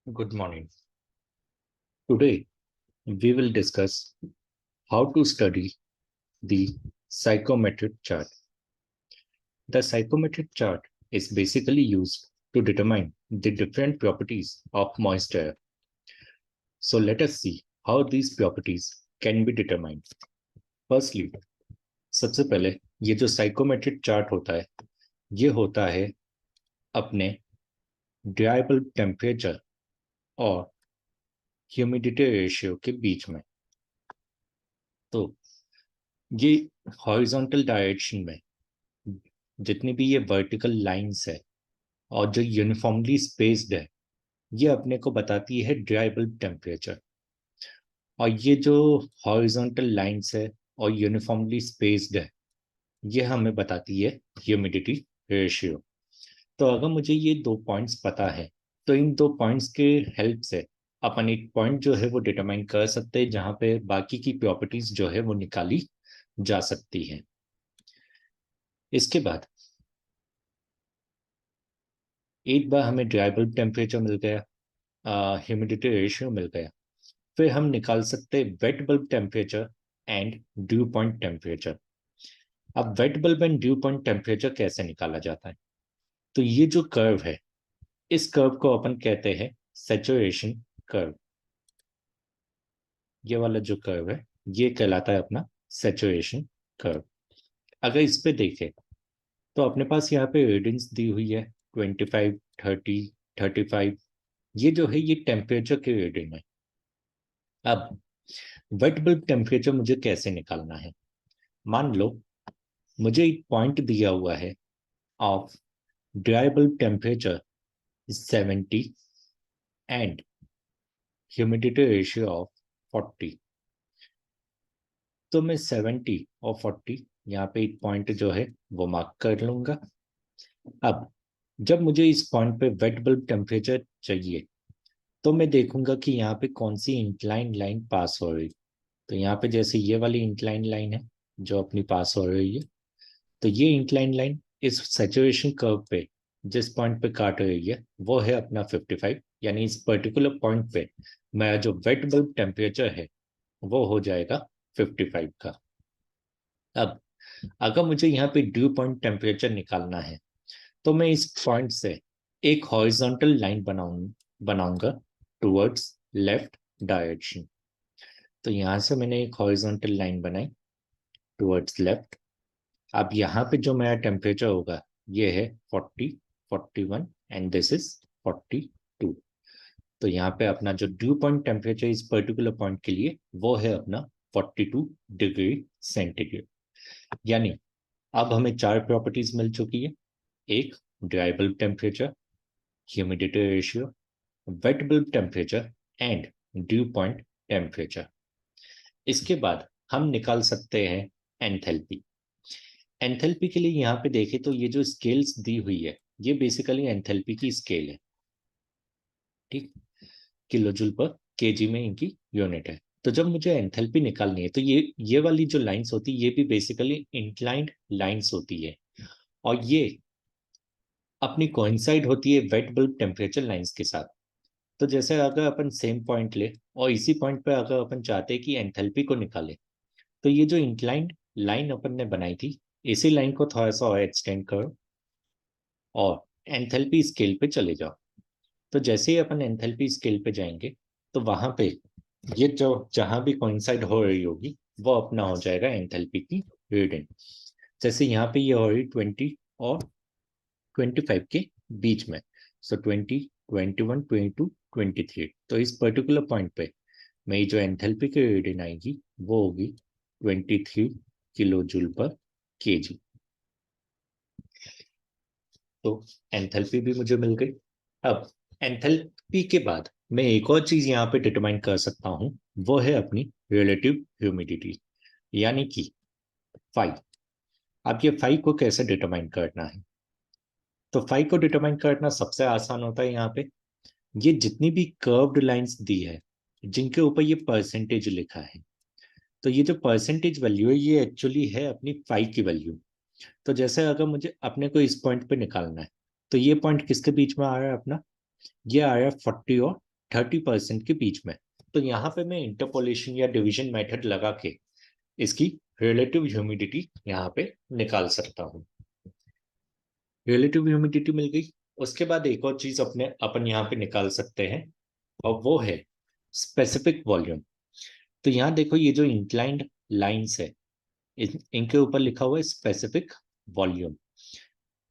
Good morning. Today, we will discuss how to study the psychometric chart. The psychometric chart is basically used to determine the different properties of moist air. So let us see how these properties can be determined. Firstly, सबसे पहले ये जो psychometric chart होता है ये होता है अपने ड्राई बल्ब टेम्परेचर और ह्यूमिडिटी रेशियो के बीच में। तो ये हॉरिजॉन्टल डायरेक्शन में जितनी भी ये वर्टिकल लाइंस है और जो यूनिफॉर्मली स्पेस्ड है ये अपने को बताती है ड्राई बल्ब टेम्परेचर, और ये जो हॉरिजॉन्टल लाइंस है और यूनिफॉर्मली स्पेस्ड है ये हमें बताती है ह्यूमिडिटी रेशियो। तो अगर मुझे ये दो पॉइंट्स पता है तो इन दो पॉइंट्स के हेल्प से अपन एक पॉइंट जो है वो डिटरमाइन कर सकते हैं जहां पे बाकी की प्रॉपर्टीज जो है वो निकाली जा सकती है। इसके बाद एक बार हमें ड्राई बल्ब टेम्परेचर मिल गया, ह्यूमिडिटी रेशियो मिल गया, फिर हम निकाल सकते हैं wet bulb temperature and dew point temperature. अब wet bulb and dew point temperature कैसे निकाला जाता है? तो ये जो कर्व है इस कर्व को अपन कहते हैं सैचुरेशन कर्व। ये वाला जो कर्व है ये कहलाता है अपना सैचुरेशन कर्व। अगर इस पे देखें तो अपने पास यहाँ पे रीडिंग्स दी हुई है 25, 30, 35। ये जो है ये टेम्परेचर की रीडिंग है। अब वेट बल्ब टेम्परेचर मुझे कैसे निकालना है? मान लो मुझे एक पॉइंट दिया हुआ है of dry bulb temperature 70 and humidity ratio of 40। तो मैं 70 और 40 यहाँ पे एक पॉइंट जो है वो मार्क कर लूंगा। अब जब मुझे इस पॉइंट पे वेट बल्ब टेम्परेचर चाहिए तो मैं देखूंगा कि यहाँ पे कौन सी इंक्लाइन लाइन पास हो रही। तो यहाँ पे जैसे ये वाली इंक्लाइन लाइन है जो अपनी पास हो रही है, तो ये इंक्लाइन लाइन इस सैचुरेशन कर्व पे जिस पॉइंट पे काट रही है वो है अपना 55। यानी इस पर्टिकुलर पॉइंट पे मेरा जो वेट बल्ब टेम्परेचर है वो हो जाएगा 55 का। अब अगर मुझे यहाँ पे ड्यू पॉइंट टेम्परेचर निकालना है तो मैं इस पॉइंट से एक हॉरिजॉन्टल लाइन बनाऊंगा टुवर्ड्स लेफ्ट डायरेक्शन। तो यहाँ से मैंने एक हॉरिजॉन्टल लाइन बनाई टुवर्ड्स लेफ्ट। अब यहाँ पे जो मेरा टेम्परेचर होगा ये है 40, 41 एंड दिस इज 42। तो यहाँ पे अपना जो ड्यू पॉइंट टेम्परेचर इस पर्टिकुलर पॉइंट के लिए वो है अपना 42 डिग्री सेंटीग्रेड। यानी अब हमें चार प्रॉपर्टीज मिल चुकी है। एक, dry bulb temperature, humidity ratio, wait bulb temperature and dew point temperature. इसके बाद हम निकाल सकते हैं एंथैल्पी। एंथैल्पी के लिए यहाँ पे देखें तो ये जो स्केल्स दी हुई है ये बेसिकली एंथैल्पी की स्केल है। ठीक, किलो जूल पर केजी में इनकी यूनिट है। तो जब मुझे एंथैल्पी निकालनी है तो ये वाली जो लाइंस होती है ये भी बेसिकली इंक्लाइंड लाइंस होती है, और ये अपनी कोइंसाइड होती है वेट बल्ब टेम्परेचर लाइंस के साथ। तो जैसे अगर अपन सेम पॉइंट ले और इसी पॉइंट पे अगर अपन चाहते हैं कि एंथैल्पी को निकाले तो ये जो इंक्लाइंड लाइन अपन ने बनाई थी इसी लाइन को थोड़ा सा और एक्सटेंड करो और एंथैल्पी स्केल पे चले जाओ। तो जैसे ही अपन एंथैल्पी स्केल पे जाएंगे तो वहां पे ये जो जहां भी कोइंसाइड हो रही होगी वो अपना हो जाएगा एंथैल्पी की रीडिंग। जैसे यहाँ पे ये हो रही 20 और 25 के बीच में। सो 20, 21, 22, 23। तो इस पर्टिकुलर पॉइंट पे मेरी जो एंथैल्पी की रीडिंग आएगी वो होगी 23 किलो जूल पर केजी। तो एंथैल्पी भी मुझे मिल गई। अब एंथैल्पी के बाद मैं एक और चीज यहाँ पे डिटरमाइन कर सकता हूँ, वो है अपनी रिलेटिव ह्यूमिडिटी यानी कि फाई। अब ये फाई को कैसे डिटरमाइन करना है? तो फाई को डिटरमाइन करना सबसे आसान होता है। यहाँ पे ये जितनी भी कर्व्ड लाइंस दी है जिनके ऊपर ये परसेंटेज लिखा है, तो ये जो परसेंटेज वैल्यू है ये एक्चुअली है अपनी फाई की वैल्यू। तो जैसे अगर मुझे अपने को इस पॉइंट पे निकालना है तो ये पॉइंट किसके बीच में आ रहा है अपना? ये आ रहा है 40 और 30% के बीच में। तो यहाँ पे मैं इंटरपोलेशन या डिवीजन मेथड लगा के इसकी रिलेटिव ह्यूमिडिटी यहाँ पे निकाल सकता हूँ। रिलेटिव ह्यूमिडिटी मिल गई। उसके बाद एक और चीज अपन यहाँ पे निकाल सकते हैं, और वो है स्पेसिफिक वॉल्यूम। तो यहाँ देखो, ये जो इंक्लाइंड लाइंस है, इनके ऊपर लिखा हुआ है स्पेसिफिक वॉल्यूम।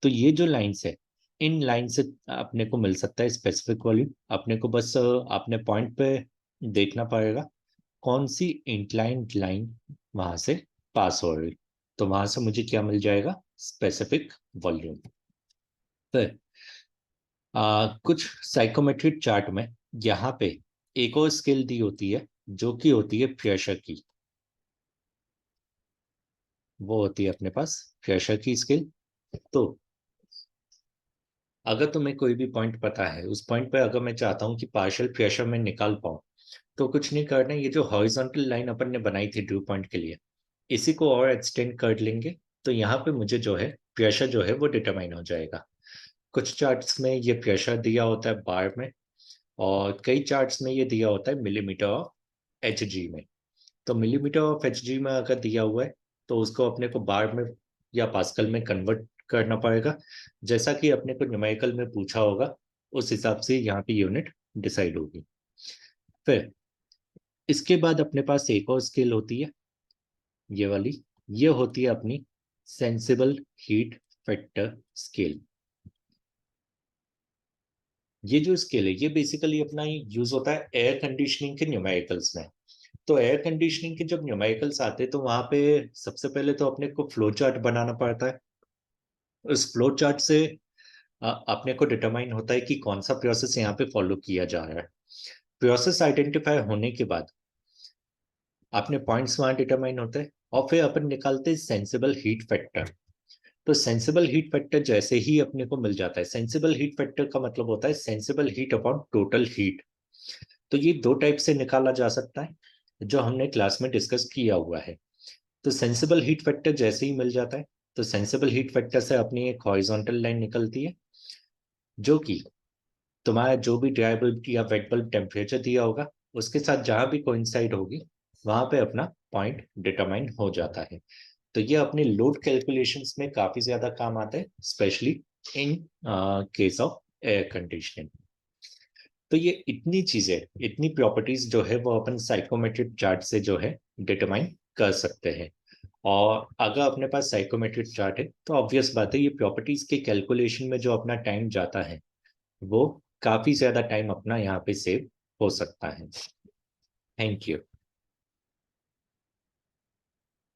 तो ये जो लाइंस है, इन लाइन से अपने को मिल सकता है स्पेसिफिक वॉल्यूम। अपने को बस अपने पॉइंट पे देखना पड़ेगा कौन सी इंक्लाइंड लाइन वहां से पास हो रही, तो वहां से मुझे क्या मिल जाएगा, स्पेसिफिक वॉल्यूम। फिर कुछ साइकोमेट्रिक चार्ट में यहाँ पे एक और स्केल दी होती है, जो कि होती है प्रेशर की। वो होती है अपने पास प्रेशर की स्केल। तो अगर तुम्हें कोई भी पॉइंट पता है, उस पॉइंट पे अगर मैं चाहता हूँ कि पार्शियल प्रेशर में निकाल पाऊँ, तो कुछ नहीं करना, ये जो हॉरिजॉन्टल लाइन अपन ने बनाई थी ड्यू पॉइंट के लिए, इसी को और एक्सटेंड कर लेंगे। तो यहाँ पे मुझे जो है प्रेशर जो है वो डिटरमाइन हो जाएगा। कुछ चार्ट्स में ये प्रेशर दिया होता है बार में, और कई चार्ट्स में ये दिया होता है मिलीमीटर ऑफ एच जी में। तो मिलीमीटर ऑफ एच जी में अगर दिया हुआ है, तो उसको अपने को बार में या पास्कल में कन्वर्ट करना पड़ेगा, जैसा कि अपने को न्यूमेरिकल में पूछा होगा, उस हिसाब से यहाँ पे यूनिट डिसाइड होगी। फिर इसके बाद अपने पास एक और स्केल होती है, ये वाली। ये होती है अपनी सेंसिबल हीट फैक्टर स्केल। ये जो स्केल है, ये बेसिकली अपना यूज होता है एयर कंडीशनिंग के न्यूमेरिकल्स में। तो एयर कंडीशनिंग के जब न्यूमेरिकल्स आते हैं, तो वहां पे सबसे पहले तो अपने को फ्लो चार्ट बनाना पड़ता है। उस फ्लो चार्ट से अपने को डिटरमाइन होता है कि कौन सा प्रोसेस यहाँ पे फॉलो किया जा रहा है। प्रोसेस आइडेंटिफाई होने के बाद अपने पॉइंट्स वहां डिटरमाइन होते हैं, और फिर अपन निकालते हैं सेंसिबल हीट फैक्टर। तो सेंसिबल हीट फैक्टर जैसे ही अपने को मिल जाता है, सेंसिबल हीट फैक्टर का मतलब होता है sensible heat upon total heat. तो ये दो टाइप से निकाला जा सकता है, जो हमने क्लास में डिस्कस किया हुआ है। तो सेंसिबल हीट फैक्टर जैसे ही मिल जाता है, तो सेंसिबल हीट फैक्टर से अपनी एक हॉरिजॉन्टल लाइन निकलती है, जो कि तुम्हारा जो भी ड्राई बल्ब या वेट बल्ब टेम्परेचर दिया होगा, उसके साथ जहां भी कोइंसाइड होगी, वहां पे अपना पॉइंट डिटरमाइन हो जाता है। तो ये अपने लोड कैलकुलेशंस में काफी ज्यादा काम आता है, specially in case of air conditioning. तो ये इतनी चीजें, इतनी प्रॉपर्टीज जो है वो अपन साइकोमेट्रिक चार्ट से जो है डिटरमाइन कर सकते हैं। और अगर अपने पास साइकोमेट्रिक चार्ट है, तो ऑब्वियस बात है, ये प्रॉपर्टीज के कैलकुलेशन में जो अपना टाइम जाता है, वो काफी ज्यादा टाइम अपना यहाँ पे सेव हो सकता है। Thank you.